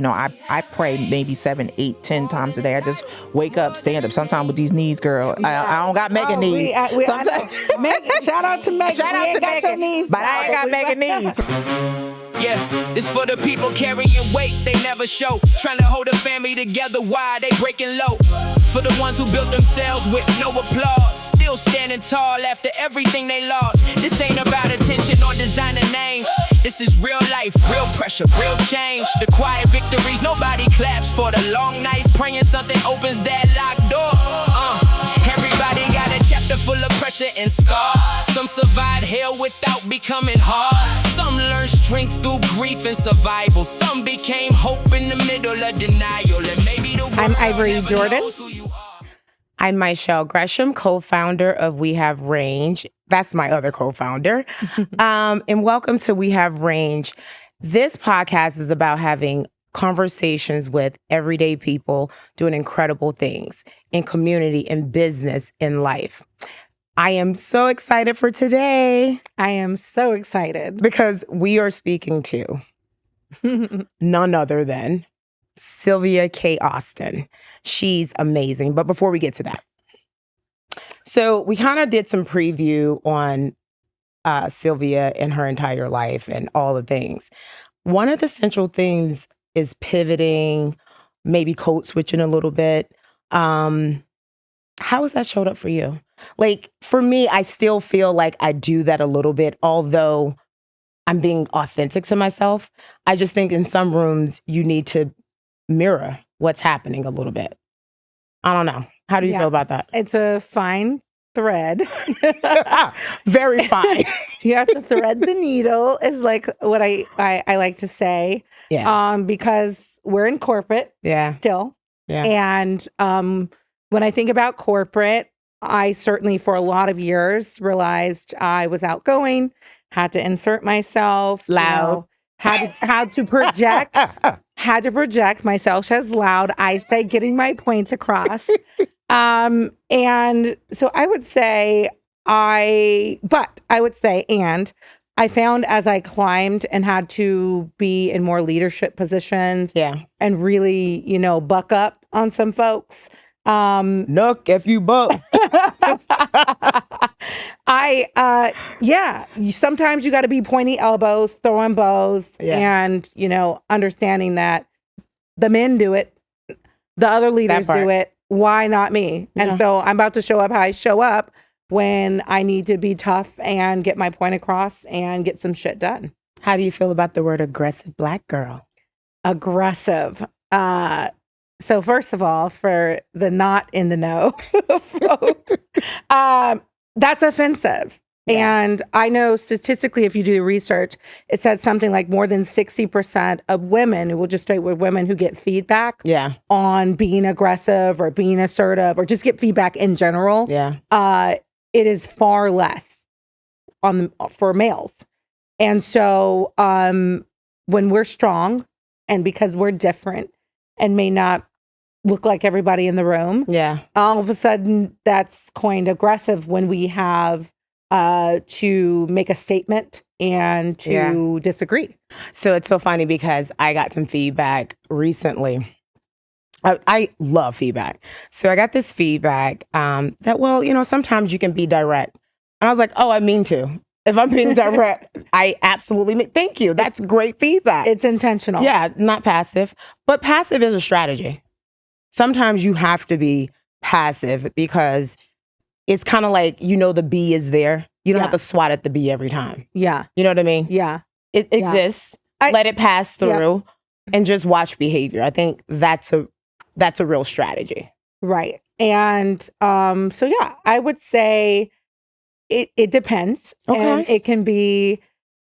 I pray maybe 7, 8, 10 times a day. I just wake up, stand up. Sometimes with these knees, girl, I don't got Megan knees. Shout out to Megan. Shout out to Megan, knees, but I ain't got Megan knees. Yeah, it's for the people carrying weight they never show. Trying to hold a family together while they breaking low. For the ones who built themselves with no applause. Still standing tall after everything they lost. This ain't about attention or designer names. This is real life, real pressure, real change. The quiet victories, nobody claps for the long nights. Praying something opens that locked door. Everybody got a chapter full of pressure and scars. Some survived hell without becoming hard. Some learned strength through grief and survival. Some became hope in the middle of denial. And maybe the world I'm Ivory never Jordan. knows who you are. I'm Michelle Gresham, co-founder of We Have Range. That's my other co-founder. And welcome to We Have Range. This podcast is about having conversations with everyday people doing incredible things in community, in business, in life. I am so excited for today. I am so excited. Because we are speaking to none other than Sylvia K. Alston. She's amazing. But before we get to that, so we kind of did some preview on Sylvia and her entire life and all the things. One of the central themes is pivoting, maybe code switching a little bit. How has that showed up for you? Like, for me, I still feel like I do that a little bit, although I'm being authentic to myself. I just think in some rooms, you need to mirror what's happening a little bit. I don't know. How do you feel about that? It's a fine thread. Very fine. You have to thread the needle is like what I like to say. Yeah. Because we're in corporate still. Yeah. And when I think about corporate, I certainly for a lot of years realized I was outgoing, had to insert myself loud, had to project, had to project myself as loud. I say getting my points across. And so I would say I found as I climbed and had to be in more leadership positions and really, buck up on some folks. Nook if you both. Sometimes you got to be pointy elbows, throwing bows, and, understanding that the men do it, the other leaders do it. Why not me? And so I'm about to show up how I show up when I need to be tough and get my point across and get some shit done. How do you feel about the word aggressive Black girl? Aggressive. So first of all, for the not in the know, that's offensive. Yeah. And I know statistically, if you do research, it says something like more than 60% of women, we'll just start with women who get feedback on being aggressive or being assertive or just get feedback in general. Yeah. It is far less for males. And so when we're strong and because we're different and may not look like everybody in the room, all of a sudden that's coined aggressive when we have to make a statement and to disagree. So it's so funny because I got some feedback recently. I love feedback. So I got this feedback that, sometimes you can be direct. And I was like, oh, I mean to. If I'm being direct, I absolutely mean, thank you. That's great feedback. It's intentional. Yeah, not passive. But passive is a strategy. Sometimes you have to be passive because it's kind of like, the bee is there. You don't have to swat at the bee every time. Yeah. You know what I mean? Yeah. It exists. Let it pass through and just watch behavior. I think that's a real strategy. Right. And I would say it depends. Okay. And it can be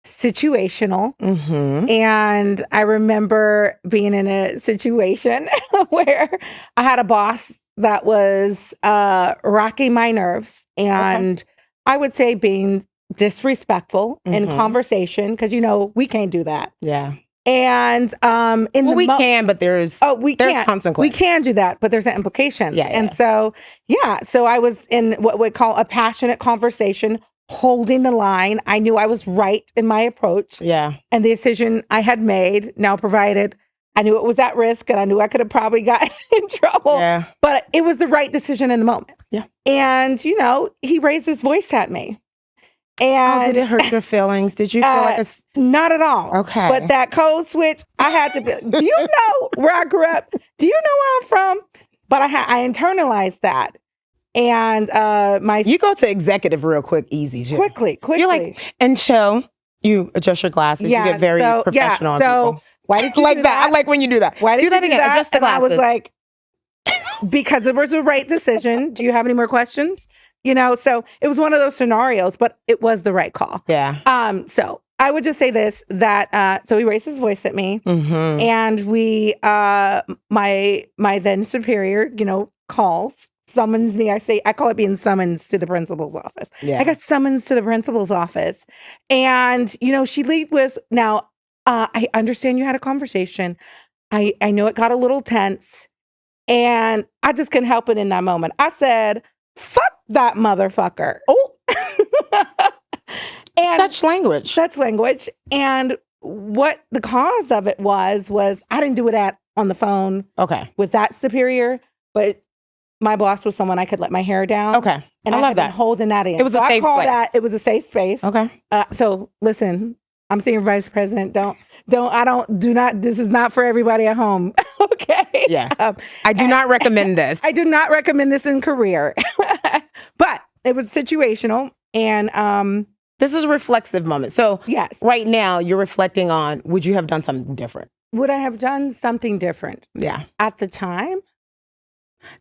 situational. Mm-hmm. And I remember being in a situation where I had a boss that was rocking my nerves and I would say being disrespectful in conversation because, we can't do that. Yeah. And we can, but there's consequence. We can do that, but there's an implication. Yeah. And so I was in what we call a passionate conversation, holding the line. I knew I was right in my approach. Yeah. And the decision I had made now provided I knew it was at risk and I knew I could have probably gotten in trouble. Yeah. But it was the right decision in the moment. Yeah. And, he raised his voice at me. And did it hurt your feelings? Did you feel like not at all. Okay. But that code switch, I had to be, do you know where I grew up? Do you know where I'm from? But I internalized that. And you go to executive real quick, easy, Jill. Quickly. You're like, and show, you adjust your glasses. You get very professional on people. Why did you like do that? I like when you do that. Why did you that again? Adjust the glasses. And I was like, because it was the right decision. Do you have any more questions? So it was one of those scenarios, but it was the right call. Yeah. So I would just say this, that, so he raised his voice at me and we, my then superior, summons me. I call it being summoned to the principal's office. Yeah. I got summoned to the principal's office and, she lead was now, I understand you had a conversation. I know it got a little tense and I just couldn't help it in that moment. I said, fuck that motherfucker. Oh, and such language. And what the cause of it was I didn't do it on the phone. Okay. With that superior, but my boss was someone I could let my hair down. Okay. And I love that. Holding that in. It was a safe place. It was a safe space. Okay. So listen, I'm senior vice president. This is not for everybody at home. Okay. Yeah. I do not recommend this. I do not recommend this in career, but it was situational. And this is a reflexive moment. So yes, right now you're reflecting on, would you have done something different? Would I have done something different? Yeah. At the time?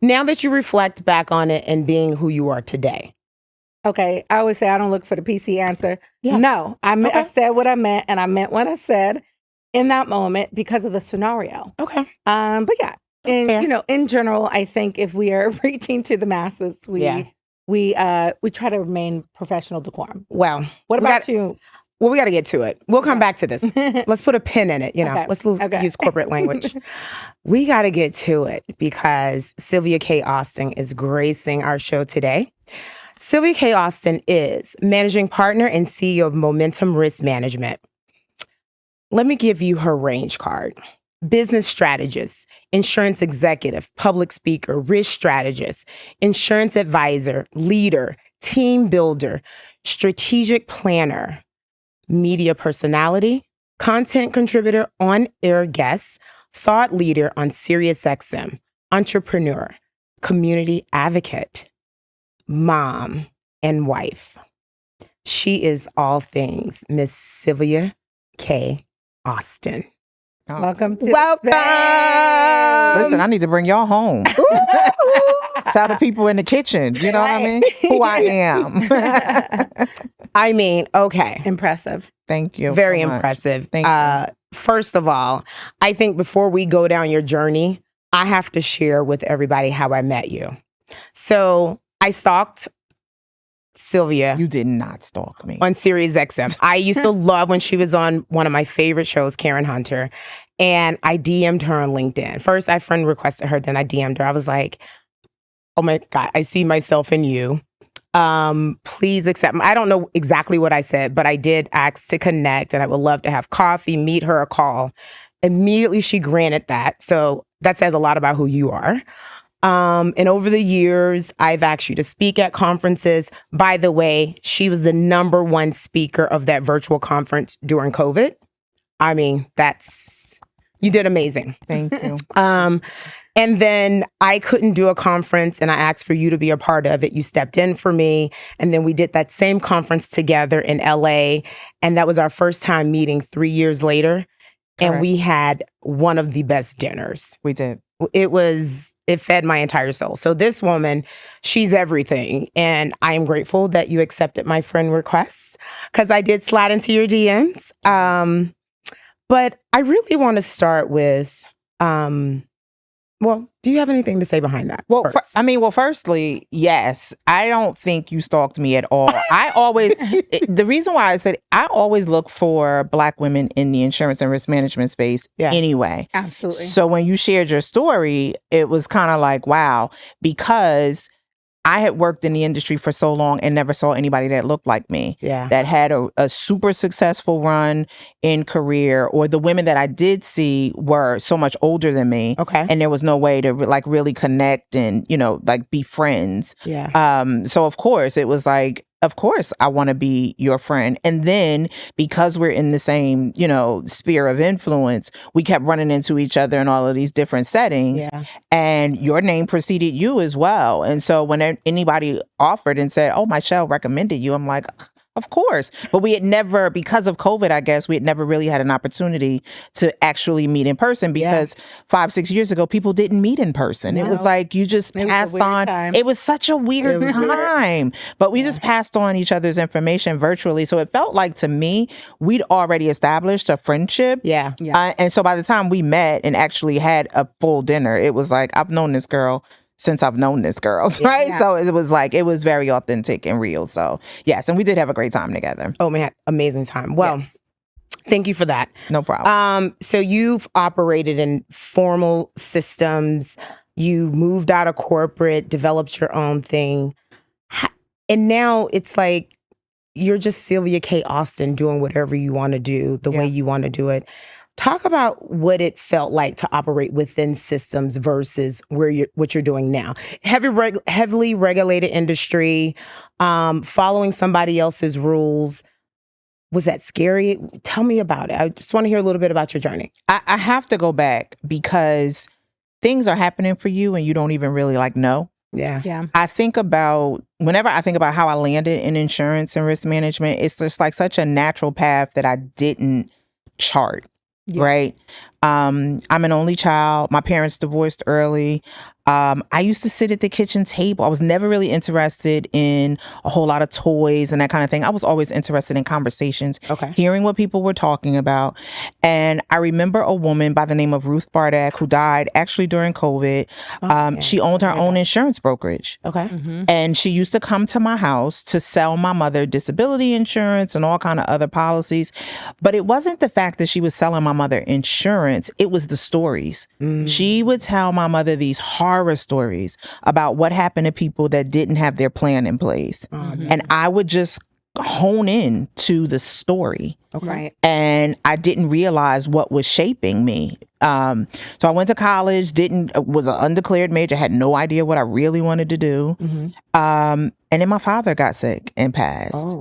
Now that you reflect back on it and being who you are today. Okay. I always say I don't look for the PC answer. Yeah. No, I said what I meant and I meant what I said in that moment because of the scenario. Okay. But yeah, and in general, I think if we are reaching to the masses, we try to remain professional decorum. Well, what about you? Well, we got to get to it. We'll come back to this. Let's put a pin in it. Okay. Let's use corporate language. We got to get to it because Sylvia K. Alston is gracing our show today. Sylvia K. Alston is managing partner and CEO of Momentum Risk Management. Let me give you her range card. Business strategist, insurance executive, public speaker, risk strategist, insurance advisor, leader, team builder, strategic planner, media personality, content contributor, on-air guest, thought leader on SiriusXM, entrepreneur, community advocate, mom, and wife. She is all things Miss Sylvia K. Alston. Oh. Welcome. Listen, I need to bring y'all home. Tell the people in the kitchen, you know what I mean? Who I am. I mean, okay. Impressive. Thank you. Very impressive. Thank you. First of all, I think before we go down your journey, I have to share with everybody how I met you. So I stalked Sylvia. You did not stalk me. On SiriusXM. I used to love when she was on one of my favorite shows, Karen Hunter. And I DM'd her on LinkedIn. First, I friend requested her, then I DM'd her. I was like, oh my God, I see myself in you. Please accept me. I don't know exactly what I said, but I did ask to connect and I would love to have coffee, meet her, a call. Immediately, she granted that. So that says a lot about who you are. And over the years, I've asked you to speak at conferences. By the way, she was the #1 speaker of that virtual conference during COVID. I mean, you did amazing. Thank you. And then I couldn't do a conference and I asked for you to be a part of it. You stepped in for me. And then we did that same conference together in LA. And that was our first time meeting 3 years later. Correct. And we had one of the best dinners. We did. It fed my entire soul. So this woman, she's everything. And I am grateful that you accepted my friend requests because I did slide into your DMs. But I really want to start with, well, do you have anything to say behind that? Well, firstly, yes. I don't think you stalked me at all. The reason why I said I always look for Black women in the insurance and risk management space anyway. Absolutely. So when you shared your story, it was kind of like, wow, because I had worked in the industry for so long and never saw anybody that looked like me. That had a super successful run in career, or the women that I did see were so much older than me. And there was no way to like really connect and, you know, like be friends. So of course it was like, of course I want to be your friend. And then because we're in the same, you know, sphere of influence, we kept running into each other in all of these different settings. And your name preceded you as well. And so when anybody offered and said, oh, Michelle recommended you, I'm like, of course. But we had never, because of COVID, I guess, we had never really had an opportunity to actually meet in person, because 5-6 years ago, people didn't meet in person. It was like you just passed on. It was such a weird time. But we just passed on each other's information virtually. So it felt like, to me, we'd already established a friendship. And so by the time we met and actually had a full dinner, it was like, I've known this girl since I've known this girl, right? So it was like, it was very authentic and real. So yes, and we did have a great time together. Oh man, amazing time. Well, thank you for that. No problem. So you've operated in formal systems, you moved out of corporate, developed your own thing. And now it's like, you're just Sylvia K. Alston doing whatever you want to do, the way you want to do it. Talk about what it felt like to operate within systems versus what you're doing now. Heavily regulated industry, following somebody else's rules. Was that scary? Tell me about it. I just want to hear a little bit about your journey. I have to go back because things are happening for you and you don't even really like know. Yeah. I think about, whenever I think about how I landed in insurance and risk management, it's just like such a natural path that I didn't chart. Right. I'm an only child. My parents divorced early. I used to sit at the kitchen table. I was never really interested in a whole lot of toys and that kind of thing. I was always interested in conversations, hearing what people were talking about. And I remember a woman by the name of Ruth Bardak, who died actually during COVID. She owned her own insurance brokerage. And she used to come to my house to sell my mother disability insurance and all kind of other policies. But it wasn't the fact that she was selling my mother insurance. It was the stories. She would tell my mother these horror stories about what happened to people that didn't have their plan in place. And I would just hone in to the story. And I didn't realize what was shaping me. So I went to college, was an undeclared major, had no idea what I really wanted to do. And then my father got sick and passed.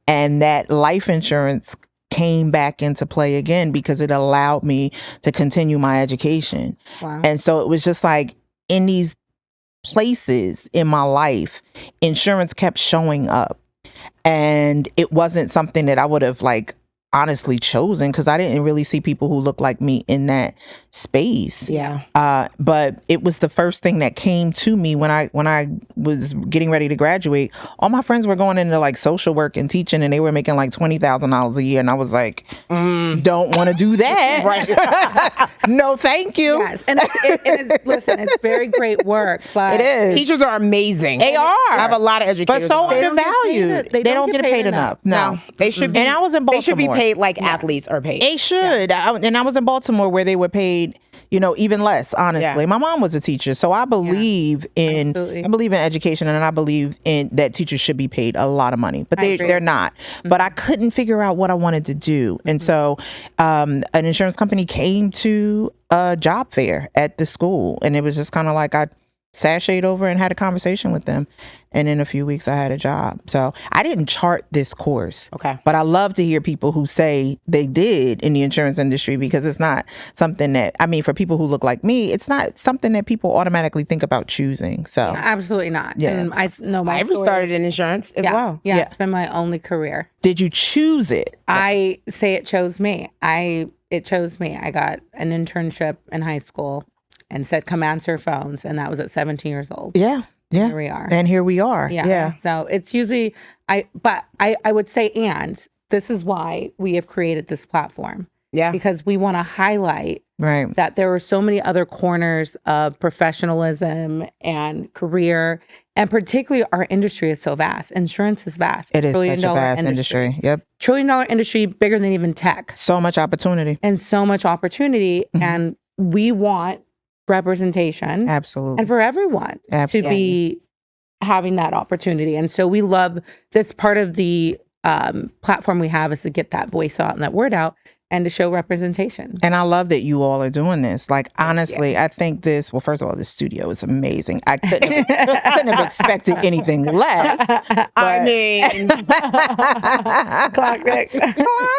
And that life insurance came back into play again because it allowed me to continue my education. And so it was just like, in these places in my life, insurance kept showing up. And it wasn't something that I would have like honestly chosen, because I didn't really see people who looked like me in that space. But it was the first thing that came to me when I was getting ready to graduate. All my friends were going into like social work and teaching, and they were making like $20,000 a year, and I was like, don't want to do that. No, thank you. And listen, it's very great work, but it is. Teachers are amazing. They are. I have a lot of educators, but so undervalued. They don't get paid enough. No, they should be. And I was in Baltimore. They should be paid like athletes are paid. They should. And I was in Baltimore, where they were paid, you know, even less, honestly. My mom was a teacher, so I believe in education, and I believe in that teachers should be paid a lot of money, but they're not. But I couldn't figure out what I wanted to do. And so an insurance company came to a job fair at the school, and it was just kind of like I sashayed over and had a conversation with them. And in a few weeks, I had a job. So I didn't chart this course. But I love to hear people who say they did in the insurance industry, because it's not something that, I mean, for people who look like me, it's not something that people automatically think about choosing. So absolutely not. And I know I ever started in insurance as well. It's been my only career. Did you choose it? I say it chose me. It chose me. I got an internship in high school and said, come answer phones. And that was at 17 years old. Here we are. And here we are. So it's usually, I would say, and this is why we have created this platform. Because we want to highlight that there are so many other corners of professionalism and career. And particularly our industry is so vast. Insurance is vast. It is such a vast industry. $1 trillion industry, bigger than even tech. So much opportunity. And so much opportunity. And we want representation. Absolutely. And for everyone to be having that opportunity. And so we love this part of the platform we have is to get that voice out and that word out and to show representation. And I love that you all are doing this. Like, honestly, I think this, well, first of all, the studio is amazing. I couldn't have expected anything less. I mean, classic.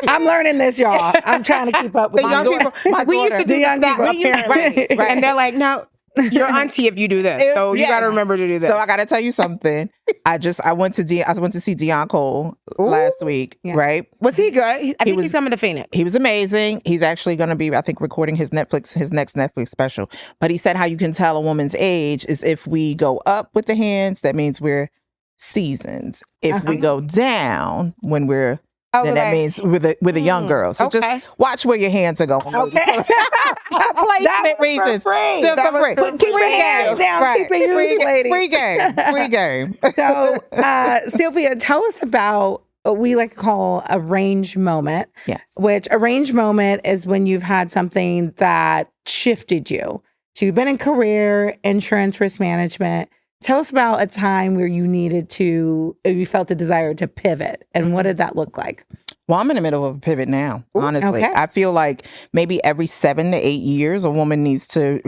I'm learning this, y'all. I'm trying to keep up with the young people. We used to do that, apparently. Right. And they're like, no, you're auntie if you do this. So you got to remember to do this. So I got to tell you something. I went to see Deion Cole last week, right? Was he good? I think he's coming to Phoenix. He was amazing. He's actually going to be, I think, recording his next Netflix special. But he said how you can tell a woman's age is if we go up with the hands, that means we're seasoned. If we go down when we're then that means with a young girl. So just watch where your hands are going. Okay. Placement reasons. Free. For free. Keep your hands down. Right. Keep it used, lady. Free game. So, Sylvia, tell us about what we like to call a range moment. Yes. Which a range moment is when you've had something that shifted you. So you've been in career, insurance, risk management. Tell us about a time where you felt the desire to pivot, and what did that look like? Well, I'm in the middle of a pivot now, honestly. Okay. I feel like maybe every 7 to 8 years, a woman needs to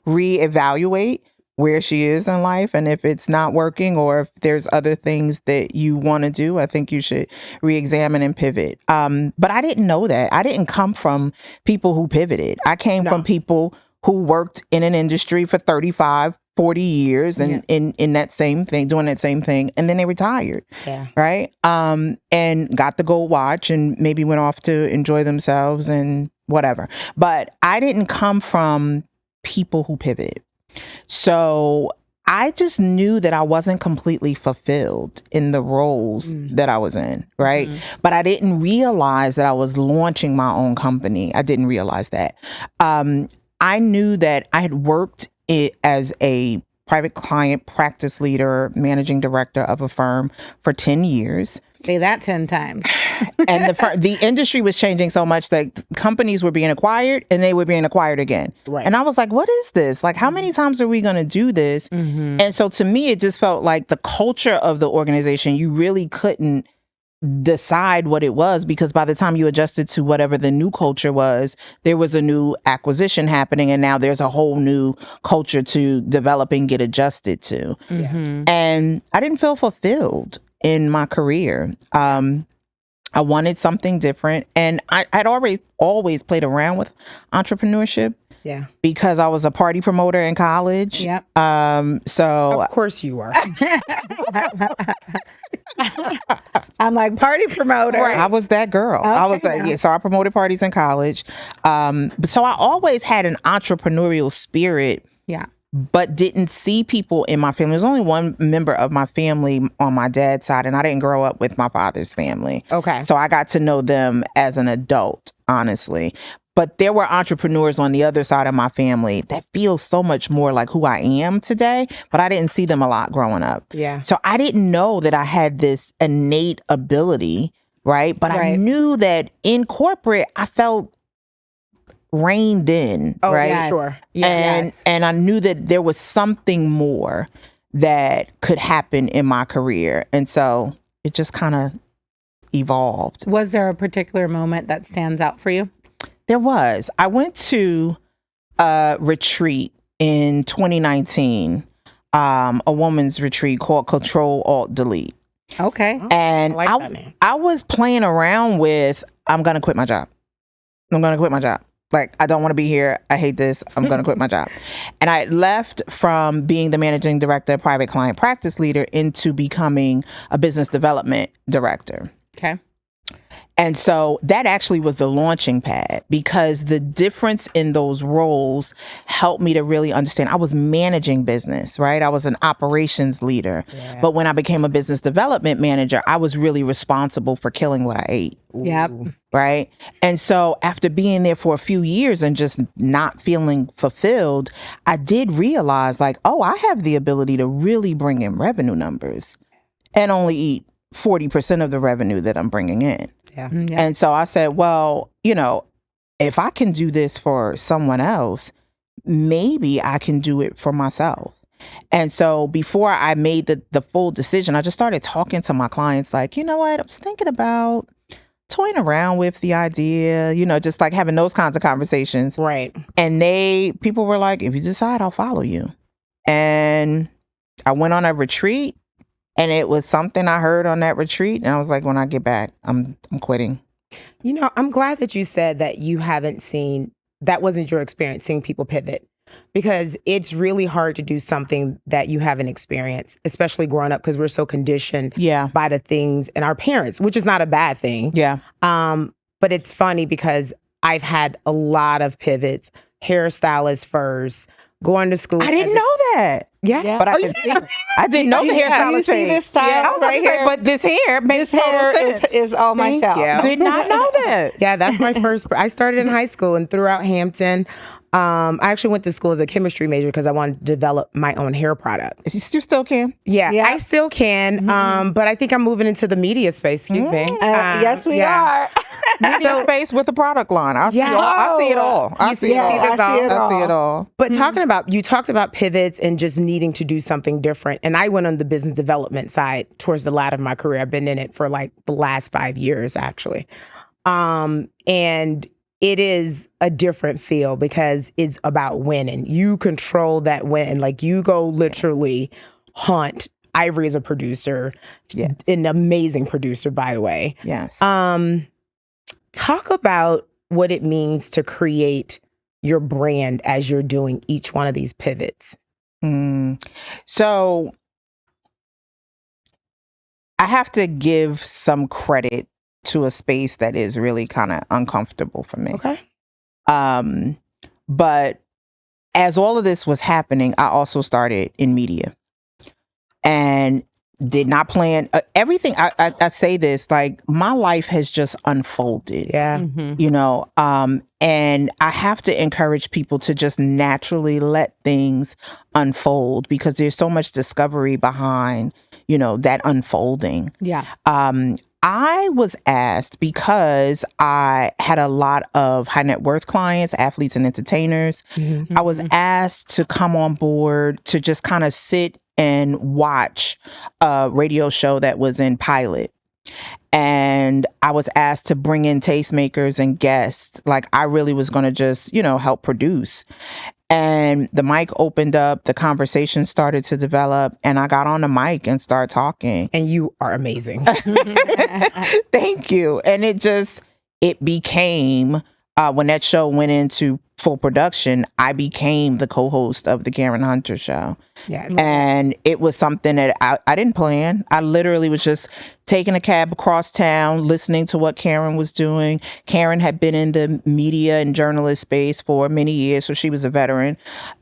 reevaluate where she is in life. And if it's not working or if there's other things that you want to do, I think you should reexamine and pivot. But I didn't know that. I didn't come from people who pivoted. I came from people who worked in an industry for 35, 40 years and in that same thing, doing that same thing. And then they retired. Yeah. Right. And got the gold watch and maybe went off to enjoy themselves and whatever. But I didn't come from people who pivot. So I just knew that I wasn't completely fulfilled in the roles that I was in, right? But I didn't realize that I was launching my own company. I didn't realize that. I knew that I had worked as a private client practice leader, managing director of a firm for 10 years. Say that 10 times. And the industry was changing so much that companies were being acquired and they were being acquired again. Right. And I was like, what is this? Like, how many times are we going to do this? And so to me, it just felt like the culture of the organization, you really couldn't decide what it was, because by the time you adjusted to whatever the new culture was, there was a new acquisition happening, and now there's a whole new culture to develop and get adjusted to. And I didn't feel fulfilled in my career. I wanted something different, and I'd always played around with entrepreneurship. Yeah, because I was a party promoter in college. Yep. So of course you were. I'm like, party promoter. I was that girl. Okay. I was so I promoted parties in college. So I always had an entrepreneurial spirit. Yeah. But didn't see people in my family. There's only one member of my family on my dad's side, and I didn't grow up with my father's family. Okay. So I got to know them as an adult, honestly. But there were entrepreneurs on the other side of my family that feel so much more like who I am today, but I didn't see them a lot growing up. Yeah. So I didn't know that I had this innate ability, right? But I knew that in corporate, I felt reined in, right? Yeah, sure. Yeah, and I knew that there was something more that could happen in my career. And so it just kind of evolved. Was there a particular moment that stands out for you? There was. I went to a retreat in 2019, a woman's retreat called Control Alt Delete. Okay. And I was playing around with, I'm going to quit my job. I'm going to quit my job. Like, I don't want to be here. I hate this. I'm going to quit my job. And I left from being the managing director, private client practice leader, into becoming a business development director. Okay. And so that actually was the launching pad, because the difference in those roles helped me to really understand. I was managing business, right? I was an operations leader. Yeah. But when I became a business development manager, I was really responsible for killing what I ate. Yep. Right. And so after being there for a few years and just not feeling fulfilled, I did realize, like, oh, I have the ability to really bring in revenue numbers and only eat 40% of the revenue that I'm bringing in. Yeah. And so I said, well, you know, if I can do this for someone else, maybe I can do it for myself. And so before I made the full decision, I just started talking to my clients like, you know what, I was thinking about toying around with the idea, just like having those kinds of conversations. Right. And people were like, if you decide, I'll follow you. And I went on a retreat, and it was something I heard on that retreat. And I was like, when I get back, I'm quitting. I'm glad that you said that you haven't seen, that wasn't your experience, seeing people pivot. Because it's really hard to do something that you haven't experienced, especially growing up, because we're so conditioned by the things and our parents, which is not a bad thing. Yeah. But it's funny because I've had a lot of pivots, hairstylist first, going to school. I didn't know that. Yeah. But I didn't know the hairstylist see this style I was right here? but this hair makes total sense. Is on my shelf. Did not know that. Yeah, that's my first. I started in high school and throughout Hampton. I actually went to school as a chemistry major because I wanted to develop my own hair product. You still can? Yeah, I still can. But I think I'm moving into the media space. Excuse me. Yes, we are. Media space with a product line. I see it all. I see it all. But you talked about pivots and just needing to do something different. And I went on the business development side towards the latter of my career. I've been in it for like the last 5 years, actually. And it is a different feel because it's about winning. You control that win. Like you go literally hunt. Ivory is a producer, an amazing producer, by the way. Yes. Talk about what it means to create your brand as you're doing each one of these pivots. So I have to give some credit to a space that is really kind of uncomfortable for me. Okay. But as all of this was happening, I also started in media and did not plan everything. I say this, like my life has just unfolded. Yeah. And I have to encourage people to just naturally let things unfold because there's so much discovery behind, that unfolding. Yeah. I was asked because I had a lot of high net worth clients, athletes and entertainers. Mm-hmm. I was asked to come on board to just kind of sit and watch a radio show that was in pilot. And I was asked to bring in tastemakers and guests. Like I really was going to just, help produce. And the mic opened up, the conversation started to develop, and I got on the mic and started talking. And you are amazing. Thank you. And it became, when that show went into full production, I became the co-host of the Karen Hunter Show. Yes. And it was something that I didn't plan. I literally was just taking a cab across town, listening to what Karen was doing. Karen had been in the media and journalist space for many years, so she was a veteran.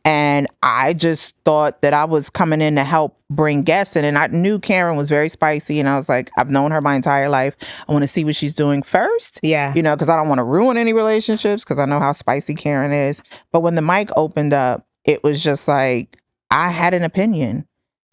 And I just thought that I was coming in to help bring guests in. And I knew Karen was very spicy. And I was like, I've known her my entire life. I want to see what she's doing first. Yeah. Because I don't want to ruin any relationships because I know how spicy Karen is. But when the mic opened up, it was just like, I had an opinion.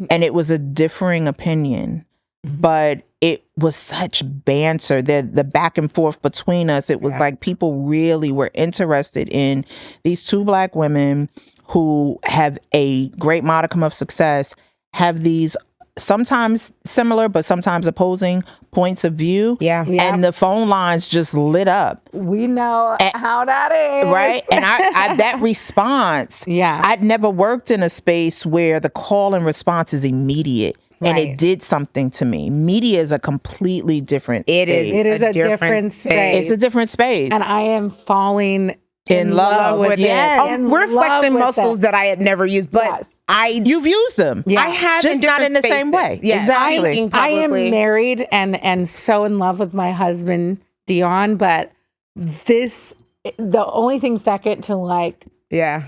And it was a differing opinion. But it was such banter, the back and forth between us. It was like people really were interested in these two Black women who have a great modicum of success, have these sometimes similar but sometimes opposing points of view. Yeah. And the phone lines just lit up. We know how that is. Right. And I that response, I'd never worked in a space where the call and response is immediate. And it did something to me. Media is a completely different space. It is a different space. It's a different space. And I am falling in love with it. We're flexing muscles that I had never used, but you've used them. Yeah. I have, just not in the same way. Yeah. Exactly. I am married and so in love with my husband, Dion, but the only thing second to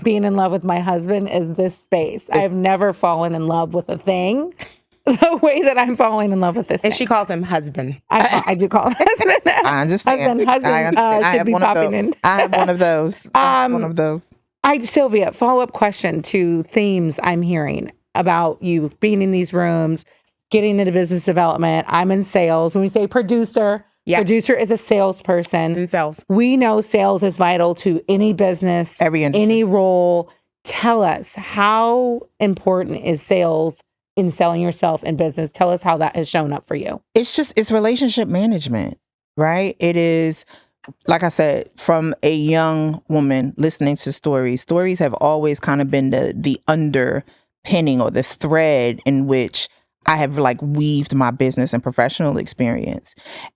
being in love with my husband is this space. I've never fallen in love with a thing the way that I'm falling in love with this. And thing. she calls him husband. I do call him husband. I understand. Husband should be popping in. I have one of those. One of those. Sylvia, follow-up question to themes I'm hearing about you being in these rooms, getting into business development. I'm in sales. When we say producer, producer is a salesperson. In sales. We know sales is vital to any business, every industry, any role. Tell us, how important is sales in selling yourself in business? Tell us how that has shown up for you. It's relationship management, right? It is, like I said, from a young woman listening to stories have always kind of been the underpinning or the thread in which I have like weaved my business and professional experience.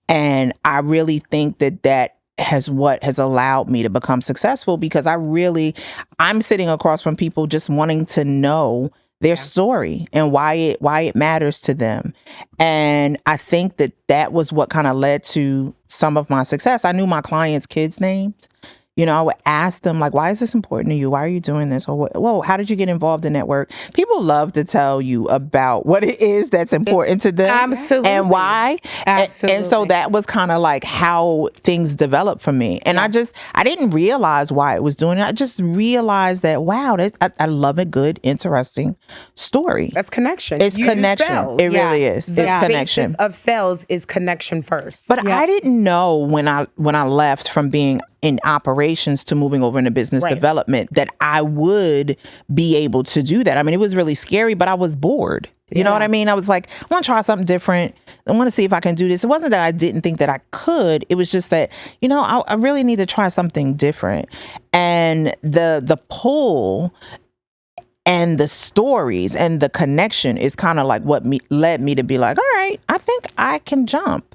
And I really think that has what has allowed me to become successful, because I'm sitting across from people just wanting to know their story and why it matters to them. And I think that was what kind of led to some of my success. I knew my clients' kids' names. You know, I would ask them, like, why is this important to you? Why are you doing this? Or, whoa, how did you get involved in that work? People love to tell you about what it is that's important to them. Absolutely. And why. Absolutely. And so that was kind of like how things developed for me. And I didn't realize why it was doing it. I just realized that, wow, I love a good, interesting story. That's connection. It's connection. It really is. The it's connection. basis of sales is connection first. But I didn't know when I left from being in operations to moving over into business development that I would be able to do that. I mean, it was really scary, but I was bored. You know what I mean? I was like, I want to try something different. I want to see if I can do this. It wasn't that I didn't think that I could. It was just that, you know, I really need to try something different. And the pull and the stories and the connection is kind of like what led me to be like, all right, I think I can jump.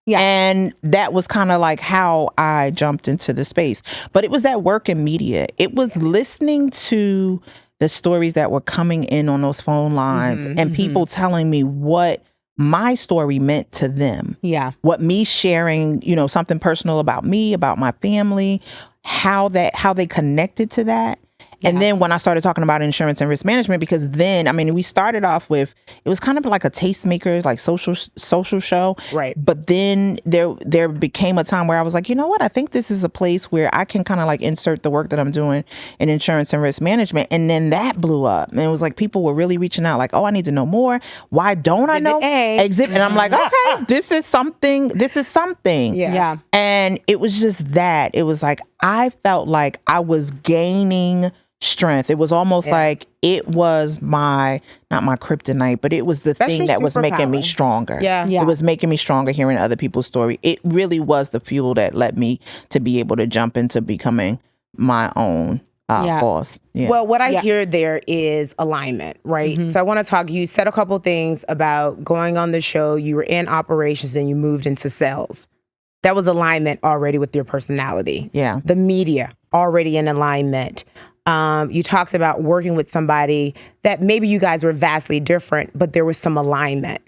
Yeah. And that was kind of like how I jumped into the space. But it was that work in media. It was listening to the stories that were coming in on those phone lines and people telling me what my story meant to them. Yeah. What me sharing, you know, something personal about me, about my family, how they connected to that. And then when I started talking about insurance and risk management, because then, I mean, we started off with, it was kind of like a tastemaker, like social show. Right. But then there became a time where I was like, you know what? I think this is a place where I can kind of like insert the work that I'm doing in insurance and risk management. And then that blew up. And it was like people were really reaching out like, oh, I need to know more. Why don't I know? Exhibit. And I'm like, okay, this is something. Yeah. And it was just that. It was like, I felt like I was gaining strength. It was almost like it was not my kryptonite, but it was the thing that was making me stronger. Yeah. It was making me stronger hearing other people's story. It really was the fuel that led me to be able to jump into becoming my own boss. Yeah. Well, what I hear there is alignment, right? So I want to talk, you said a couple things about going on the show, you were in operations and you moved into sales. That was alignment already with your personality. Yeah. The media, already in alignment. You talked about working with somebody that maybe you guys were vastly different, but there was some alignment.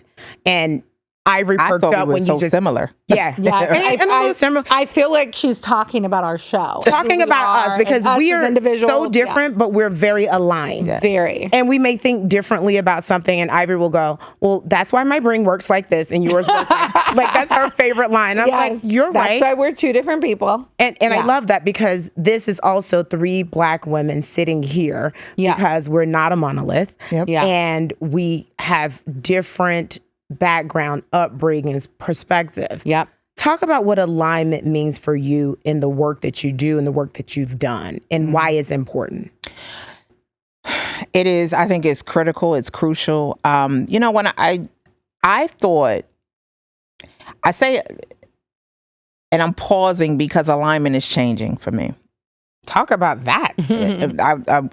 And Ivory perked up when you just similar. Yeah. Yeah. And a little similar. I feel like she's talking about our show. Talking about us, because we are so different, but we're very aligned. Yes. Very. And we may think differently about something, and Ivory will go, well, that's why my brain works like this and yours works like that's her favorite line. I'm like, you're right. That's why we're two different people. And I love that, because this is also 3 Black women sitting here because we're not a monolith. Yep. Yeah. And we have different background, upbringings, perspective. Yep. Talk about what alignment means for you in the work that you do and the work that you've done and why it's important. It is, I think it's critical, it's crucial. You know, when I thought, I say, and I'm pausing because alignment is changing for me. Talk about that.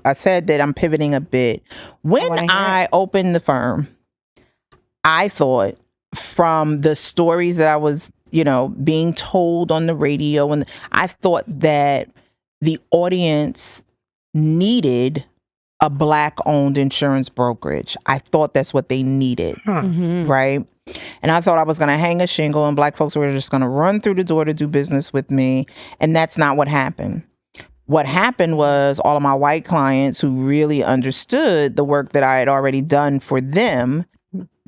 I said that I'm pivoting a bit. When I opened the firm, I thought, from the stories that I was, you know, being told on the radio, and I thought that the audience needed a Black-owned insurance brokerage. I thought that's what they needed, right? And I thought I was going to hang a shingle and Black folks were just going to run through the door to do business with me. And that's not what happened. What happened was all of my white clients who really understood the work that I had already done for them,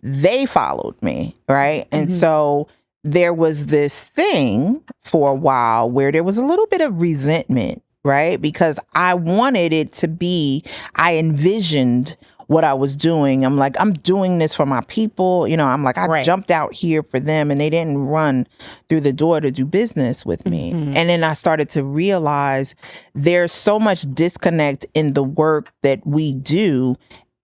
they followed me, right? And so there was this thing for a while where there was a little bit of resentment, right? Because I wanted it to be, I envisioned what I was doing. I'm like, I'm doing this for my people. You know, I'm like, I jumped out here for them and they didn't run through the door to do business with me. And then I started to realize there's so much disconnect in the work that we do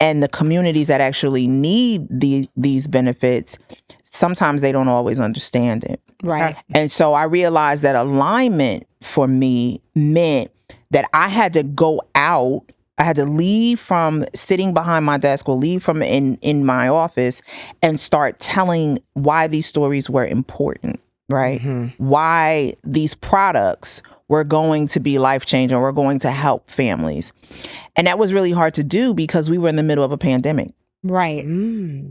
and the communities that actually need these benefits. Sometimes they don't always understand it. Right. And so I realized that alignment for me meant that I had to go out. I had to leave from sitting behind my desk or leave from in my office and start telling why these stories were important, right? Why these products were going to be life-changing, were going to help families. And that was really hard to do because we were in the middle of a pandemic. Right.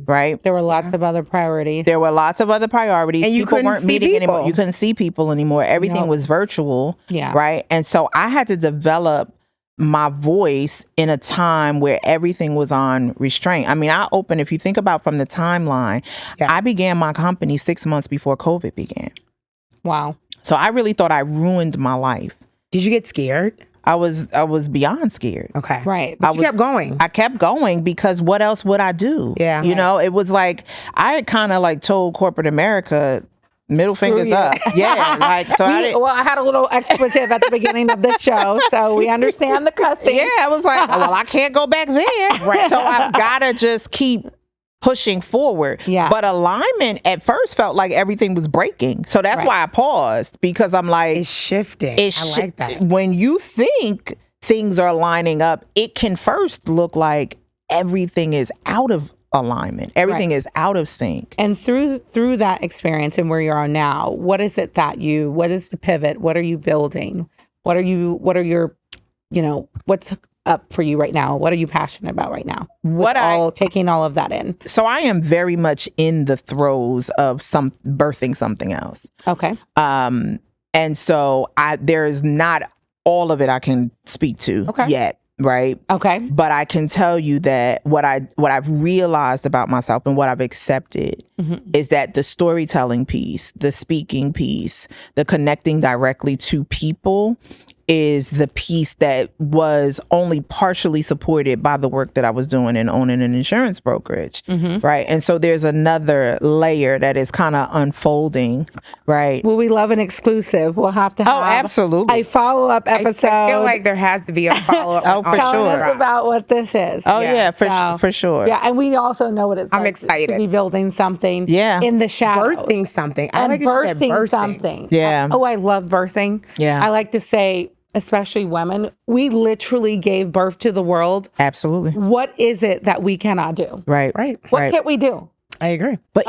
Right. There were lots of other priorities. There were lots of other priorities. And you people couldn't weren't see meeting people. anymore. You couldn't see people anymore. Everything was virtual. Yeah. Right. And so I had to develop my voice in a time where everything was on restraint. I mean, if you think about from the timeline, I began my company 6 months before COVID began. Wow. So I really thought I ruined my life. Did you get scared? I was beyond scared. Okay. Right. But you kept going. I kept going because what else would I do? Yeah. You know, it was like, I had kind of like told corporate America, middle fingers up. Yeah. Like, so I had a little expletive at the beginning of the show, so we understand the cussing. Yeah. I was like, well, I can't go back there. Right. So I've got to just keep pushing forward. Yeah. But alignment at first felt like everything was breaking. So that's why I paused, because I'm like, it's shifting. I like that. When you think things are lining up, it can first look like everything is out of alignment. Everything is out of sync. And through that experience and where you are now, what is it that what is the pivot? What are you building? What are your, what's up for you right now? What are you passionate about right now? Taking all of that in. So I am very much in the throes of birthing something else. Okay. And so there's not all of it I can speak to yet. Right. Okay. But I can tell you that what I've realized about myself and what I've accepted is that the storytelling piece, the speaking piece, the connecting directly to people is the piece that was only partially supported by the work that I was doing in owning an insurance brokerage. Right. And so there's another layer that is kind of unfolding. Right. Well, we love an exclusive. We'll have to have absolutely a follow-up episode. I feel like there has to be a follow-up. For Tell sure. us about what this is. Oh, yeah, for sure. Yeah, and we also know what it's I'm like excited to be building something in the shadows. Birthing something. I And like that you said birthing birthing. something. Yeah. I love birthing. Yeah. I like to say, especially women, we literally gave birth to the world. Absolutely. What is it that we cannot do? Right. What can't we do? I agree. But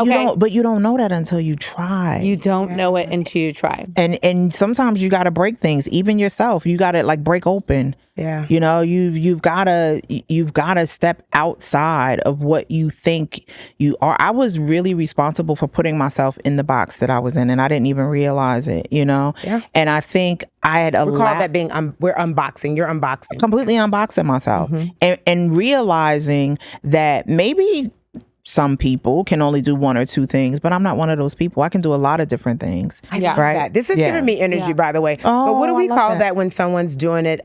you don't know that until you try. You don't know it until you try. And sometimes you got to break things, even yourself. You got to like break open. Yeah. You know, you've got to step outside of what you think you are. I was really responsible for putting myself in the box that I was in, and I didn't even realize it, you know? Yeah. And I think I had We call that being, we're unboxing. You're unboxing. completely unboxing myself and realizing that maybe some people can only do one or two things, but I'm not one of those people. I can do a lot of different things. I love that. This is giving me energy, by the way. Oh, but what do we I love call that. that when someone's doing it,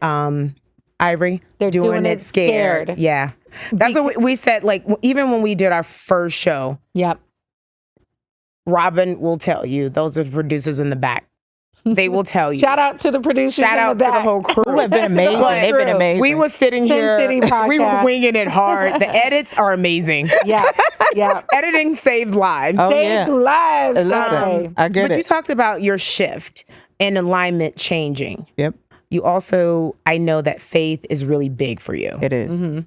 Ivory? They're doing it scared. Yeah. That's what we said, like, even when we did our first show, Yep. Robin will tell you, those are the producers in the back. They will tell you. Shout out to the producers. Shout out to the whole crew. Who have been amazing. They've been amazing. We were sitting Sin here, City we were podcast. winging it hard. The edits are amazing. Yeah. Yeah. Editing saved lives. Oh, Saved lives. Listen, I get But it. you talked about your shift and alignment changing. Yep, You also, I know that faith is really big for you. it is.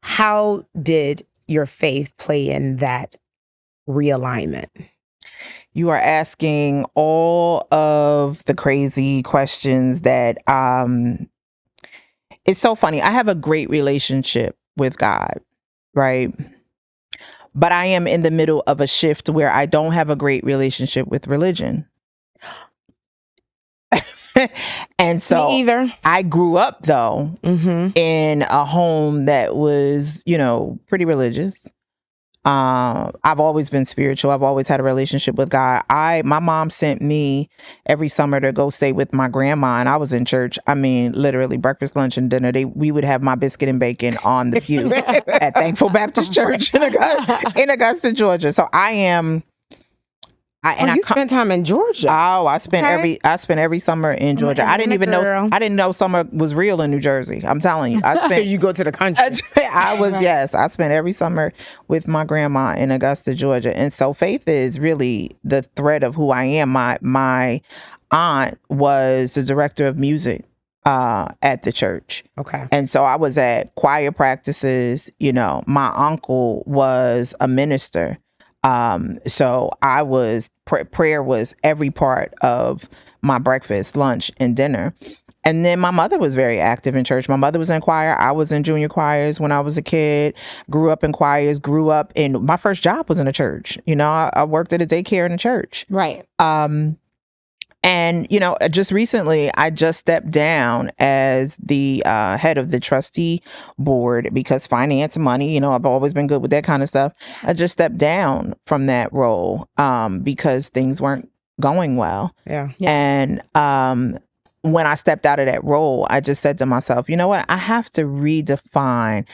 How did your faith play in that realignment? You are asking all of the crazy questions that it's so funny. I have a great relationship with God, right? But I am in the middle of a shift where I don't have a great relationship with religion. And so Me either. I grew up though Mm-hmm. in a home that was, pretty religious. I've always been spiritual. I've always had a relationship with God. My mom sent me every summer to go stay with my grandma, and I was in church. I mean, literally breakfast, lunch, and dinner. We would have my biscuit and bacon on the pew at Thankful Baptist Church in Augusta, Georgia. So you spent time in Georgia. Oh, I spent every summer in Georgia. I didn't know summer was real in New Jersey. I'm telling you. So you go to the country. I spent every summer with my grandma in Augusta, Georgia. And so faith is really the thread of who I am. My aunt was the director of music at the church. Okay. And so I was at choir practices. My uncle was a minister. So I was, prayer was every part of my breakfast, lunch, and dinner. And then my mother was very active in church. My mother was in choir. I was in junior choirs when I was a kid, grew up in choirs, my first job was in a church. I worked at a daycare in a church. Right. And, just recently, I just stepped down as the head of the trustee board because finance, money, I've always been good with that kind of stuff. I just stepped down from that role because things weren't going well. Yeah. And when I stepped out of that role, I just said to myself, you know what? I have to redefine.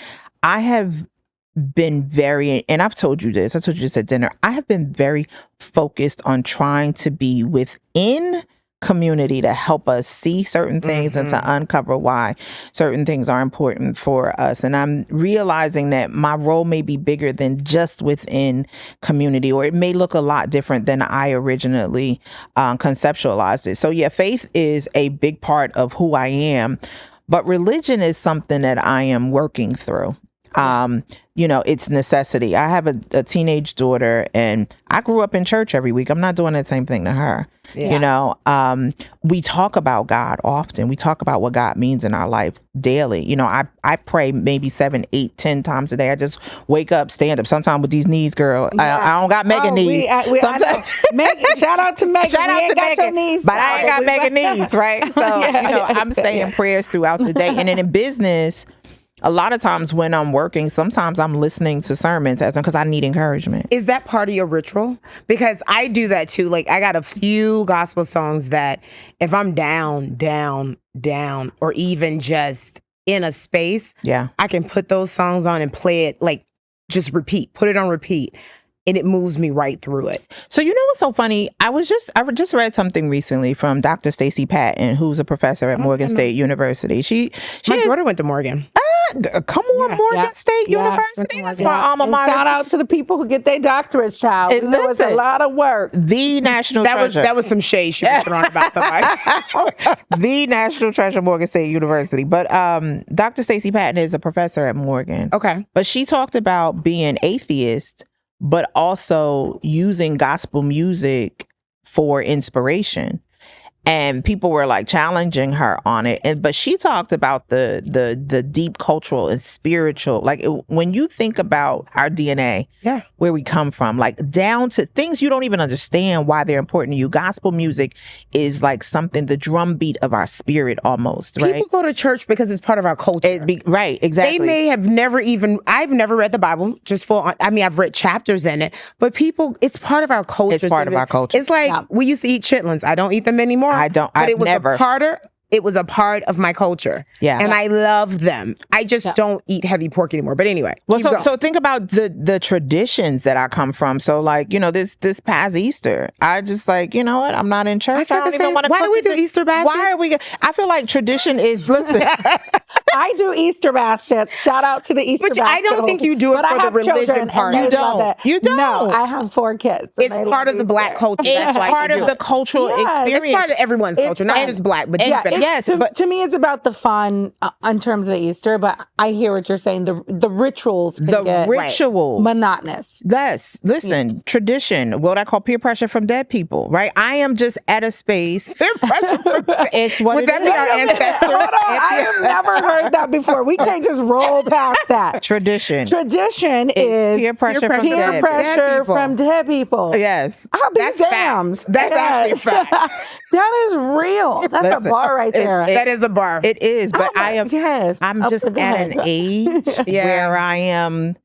I have been and I've told you this at dinner, I have been very focused on trying to be within community to help us see certain things and to uncover why certain things are important for us. And I'm realizing that my role may be bigger than just within community, or it may look a lot different than I originally conceptualized it. So yeah, faith is a big part of who I am, but religion is something that I am working through. It's necessity. I have a teenage daughter, and I grew up in church every week. I'm not doing the same thing to her. Yeah. We talk about God often. We talk about what God means in our life daily. I pray maybe 7, 8, 10 times a day. I just wake up, stand up. Sometimes with these knees, girl, I don't got mega knees. Shout out to Megan. Shout out to Megan. Knees, but I ain't got mega knees, right? So, I'm saying prayers throughout the day. And then in business, a lot of times when I'm working, sometimes I'm listening to sermons because I need encouragement. Is that part of your ritual? Because I do that too. Like, I got a few gospel songs that if I'm down, or even just in a space, I can put those songs on and play it, like, just put it on repeat. And it moves me right through it. So what's so funny? I just read something recently from Dr. Stacey Patton, who's a professor at Morgan State University. My daughter went to Morgan. Come on, Morgan State University. That's my alma mater. Shout out to the people who get their doctorates, child. It was a lot of work. The national treasure. That was some shade she was throwing about somebody. The national treasure, Morgan State University. But Dr. Stacey Patton is a professor at Morgan. Okay. But she talked about being atheist, but also using gospel music for inspiration. And people were like challenging her on it. But she talked about the deep cultural and spiritual, like when you think about our DNA, where we come from, like down to things you don't even understand why they're important to you. Gospel music is like something, the drumbeat of our spirit almost, right? People go to church because it's part of our culture. Right, exactly. They may have I've never read the Bible, I've read chapters in it, but it's part of our culture. It's part of our culture. It's like we used to eat chitlins. I don't eat them anymore. I don't. But it was a part of my culture. Yeah. And I love them. I just don't eat heavy pork anymore. But anyway. Well, so think about the traditions that I come from. So like, this past Easter, I just like, you know what? I'm not in church. I don't even want to cook. Why do we do Easter baskets? Why are we? I feel like tradition is, listen. I do Easter baskets. Shout out to the Easter basket. I don't think you do it for the religion part. You don't. You don't. No, I have 4 kids. It's part of the Black culture. It's part of the cultural experience. It's part of everyone's culture, not just Black, but to me, it's about the fun in terms of Easter, but I hear what you're saying. The rituals can get monotonous. Yes. Listen, tradition, what I call peer pressure from dead people, right? I am just at a space. Peer pressure from it's what Would it that is. be our ancestors? Hold on. I have never heard that before. We can't just roll past that. Tradition. Tradition is peer pressure from dead people. Yes. I'll be damned. That's actually fact. That is real. That's a bar right there. That is a bar. It is, but I'm just at an age where I am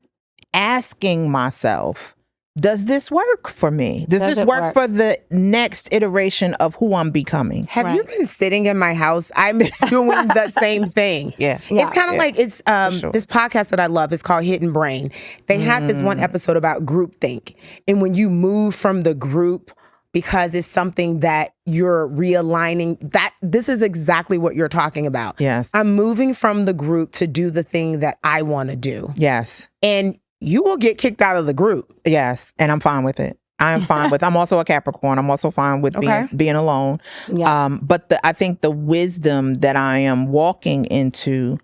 asking myself, does this work for me? Does this work for the next iteration of who I'm becoming? Have you been sitting in my house? I'm doing the same thing. Yeah. It's kind of like this podcast that I love is called Hidden Brain. They have this one episode about groupthink. And when you move from the group because it's something that you're realigning, that this is exactly what you're talking about. Yes. I'm moving from the group to do the thing that I want to do. Yes. And you will get kicked out of the group. Yes. And I'm fine with it. I'm fine with. I'm also a Capricorn. I'm also fine with being alone. Yeah. But I think the wisdom that I am walking into,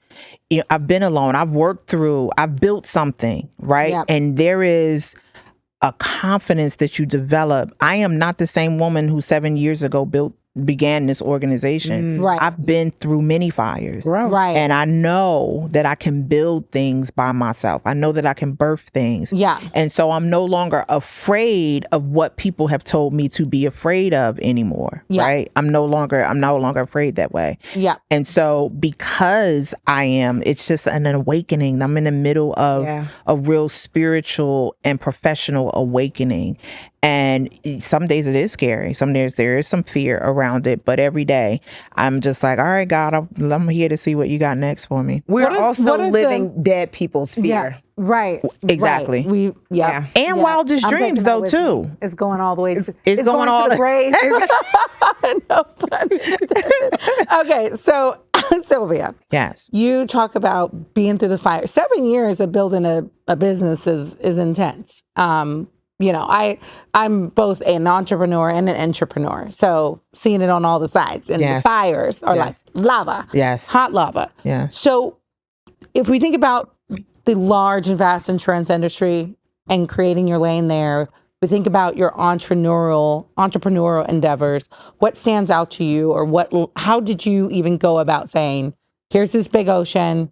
I've been alone. I've worked through. I've built something, right? Yep. And there is a confidence that you develop. I am not the same woman who 7 years ago began this organization. Right. I've been through many fires. Right. And I know that I can build things by myself. I know that I can birth things. Yeah. And so I'm no longer afraid of what people have told me to be afraid of anymore. Yeah. Right. I'm no longer afraid that way. Yeah. And so because it's just an awakening. I'm in the middle of a real spiritual and professional awakening. And some days it is scary. Some days there is some fear around it. But every day I'm just like, all right, God, I'm here to see what you got next for me. We're also living dead people's fear. Yeah, right. Exactly. Right. And wildest dreams, though, too. It's going all the way. It's going all the grave. Okay, so Sylvia. Yes. You talk about being through the fire. 7 years of building a business is intense. I'm both an entrepreneur and an entrepreneur. So seeing it on all the sides, and the fires are like lava. Yes. Hot lava. Yeah. So if we think about the large and vast insurance industry and creating your lane there, we think about your entrepreneurial endeavors. What stands out to you, or how did you even go about saying, here's this big ocean,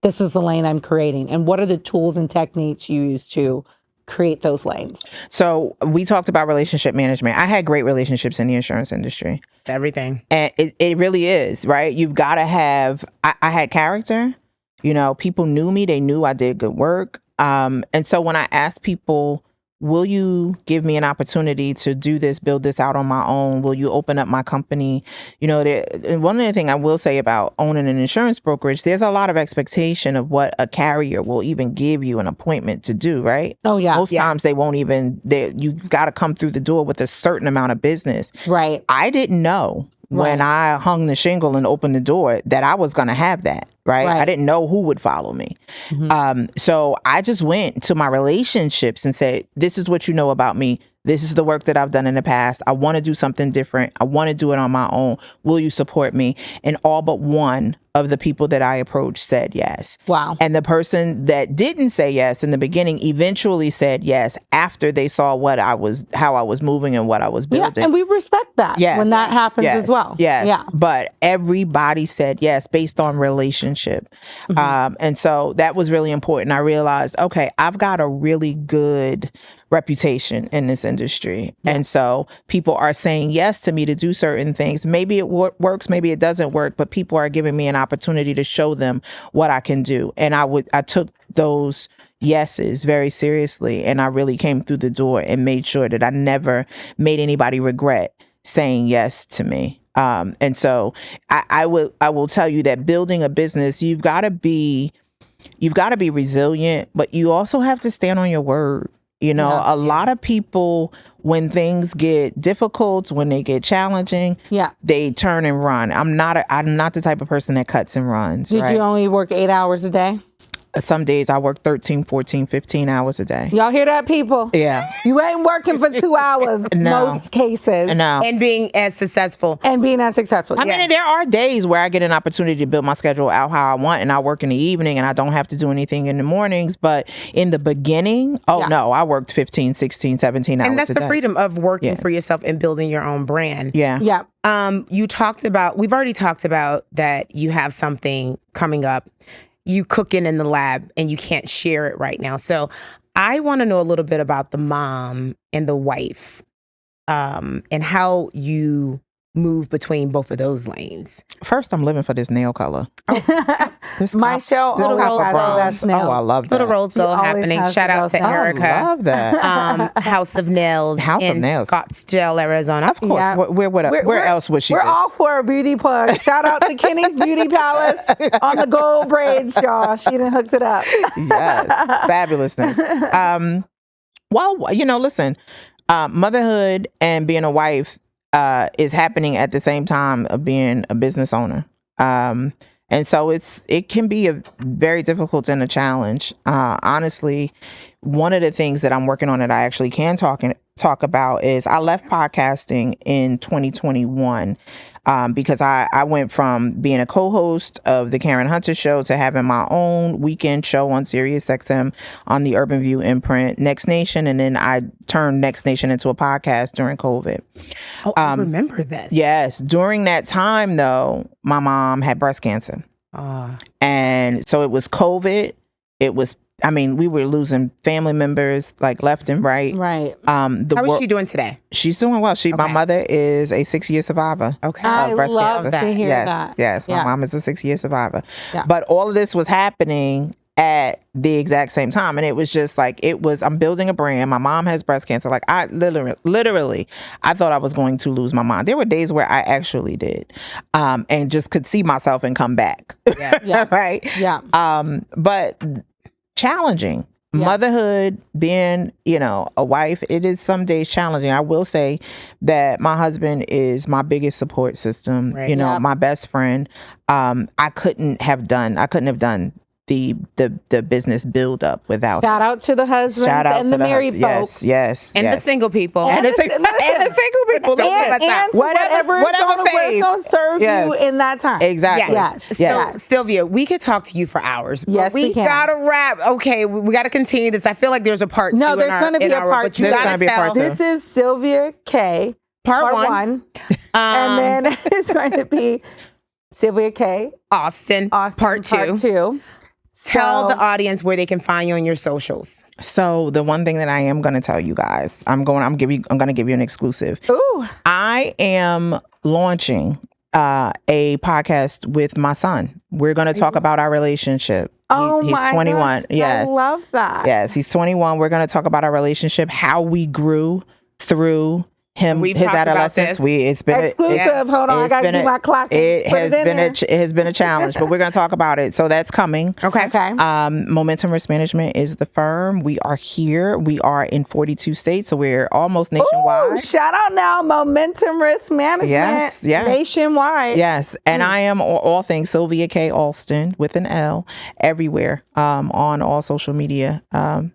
this is the lane I'm creating? And what are the tools and techniques you use to create those lanes? So we talked about relationship management. I had great relationships in the insurance industry. It's everything. And it really is, right? You've got to have, I had character, people knew me. They knew I did good work. And so when I asked people, will you give me an opportunity to do this, build this out on my own? Will you open up my company? One of the things I will say about owning an insurance brokerage, there's a lot of expectation of what a carrier will even give you an appointment to do, right? Oh, yeah. Most times they won't even, you've got to come through the door with a certain amount of business. Right. I didn't know when I hung the shingle and opened the door that I was going to have that. Right? I didn't know who would follow me. Mm-hmm. So I just went to my relationships and said, this is what you know about me. This is the work that I've done in the past. I want to do something different. I want to do it on my own. Will you support me? And all but one of the people that I approached said yes. Wow. And the person that didn't say yes in the beginning eventually said yes after they saw how I was moving and what I was building. Yeah, and we respect that when that happens as well. Yes. Yeah. But everybody said yes based on relationship. Mm-hmm. And so that was really important. I realized, okay, I've got a really good reputation in this industry. Yeah. And so people are saying yes to me to do certain things. Maybe it works, maybe it doesn't work, but people are giving me an opportunity to show them what I can do. And I took those yeses very seriously. And I really came through the door and made sure that I never made anybody regret saying yes to me. And so I will tell you that building a business, you've got to be resilient, but you also have to stand on your word. A lot of people, when things get difficult, when they get challenging, they turn and run. I'm not the type of person that cuts and runs. Did you only work 8 hours a day? Some days I work 13, 14, 15 hours a day. Y'all hear that, people? Yeah. You ain't working for 2 hours in most cases. No. And being as successful. I mean, there are days where I get an opportunity to build my schedule out how I want, and I work in the evening and I don't have to do anything in the mornings. But in the beginning, no, I worked 15, 16, 17 hours a day. And that's the freedom of working for yourself and building your own brand. Yeah. Yeah. We've already talked about that you have something coming up. You cooking in the lab and you can't share it right now. So I want to know a little bit about the mom and the wife, and how you move between both of those lanes? First, I'm living for this nail color. My show always has the best nails. Oh, I love that. Little rose gold happening. Shout out to Erica. I love that. House of Nails. House of in Nails. Scottsdale, Arizona. Of course. Yeah. Where else would she We're be? all for a beauty plug. Shout out to Kenny's Beauty Palace on the gold braids, y'all. She done hooked it up. Yes. Fabulousness. Well, listen, motherhood and being a wife is happening at the same time of being a business owner. And so it can be a very difficult and a challenge. Honestly, one of the things that I'm working on that I actually can talk about is I left podcasting in 2021 because I went from being a co-host of the Karen Hunter Show to having my own weekend show on Sirius XM on the Urban View imprint, Next Nation, and then I turned Next Nation into a podcast during COVID. Oh, I remember this. Yes. During that time, though, my mom had breast cancer. And so it was COVID. We were losing family members like left and right. Right. How is she doing today? She's doing well. My mother is a 6-year survivor. Okay. I breast love cancer. to hear that. Yes. My mom is a 6-year survivor. Yeah. But all of this was happening at the exact same time. And it was just like, I'm building a brand. My mom has breast cancer. Like I literally, I thought I was going to lose my mind. There were days where I actually did, and just could see myself and come back. Yeah. Right. Yeah. But challenging. Yeah. Motherhood, being, a wife, it is some days challenging. I will say that my husband is my biggest support system, right. My best friend. I couldn't have done the business build up without shout out to the husbands and the married folks. Yes. And the single people. And the single people. And whatever is going to serve you in that time. Exactly. Yes. So, Sylvia, we could talk to you for hours. Yes, we can. Gotta wrap. Okay, we gotta continue this. I feel like there's a part two. No, there's going to be a part two. There's going to be a part two. This is Sylvia K. Part one. And then it's going to be Sylvia K. Austin part two. Tell the audience where they can find you on your socials. So the one thing that I am going to tell you guys, I'm going to give you an exclusive. Ooh. I am launching a podcast with my son. We're going to talk about our relationship. He's 21. Gosh, yes. I love that. Yes, he's 21. We're going to talk about our relationship, how we grew through his adolescence. It's been exclusive. Hold on, I gotta do my clock. It has been a challenge, but we're gonna talk about it. So that's coming. Okay. Momentum Risk Management is the firm. We are here. We are in 42 states, so we're almost nationwide. Ooh, shout out now, Momentum Risk Management. Yes. Nationwide. Yes, and I am all things Sylvia K. Alston with an L everywhere on all social media. And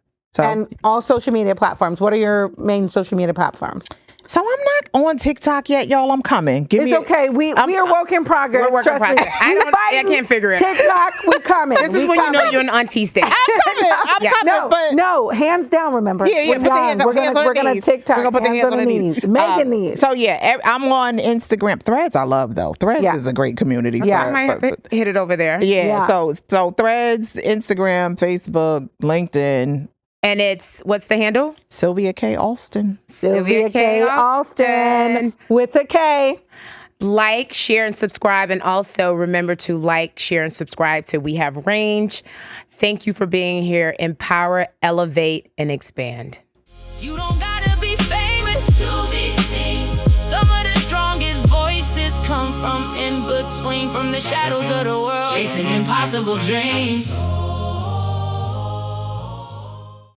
all social media platforms. What are your main social media platforms? So I'm not on TikTok yet, y'all. I'm coming. It's okay. We are work in progress. We're work in progress. I can't figure it out. TikTok, we coming. This is when you know you're an auntie stage. I'm coming. No, hands down, remember. Yeah. Put the hands on We're going to TikTok. We're going to put the hands on the knees. Making these. So I'm on Instagram. Threads I love, though. Threads is a great community. Yeah. I might have to hit it over there. Yeah. So Threads, Instagram, Facebook, LinkedIn. And what's the handle? Sylvia K. Alston. Sylvia K. Alston with a K. Like, share, and subscribe. And also remember to like, share, and subscribe to We Have Range. Thank you for being here. Empower, elevate, and expand. You don't gotta be famous to be seen. Some of the strongest voices come from in between, from the shadows of the world, chasing impossible dreams.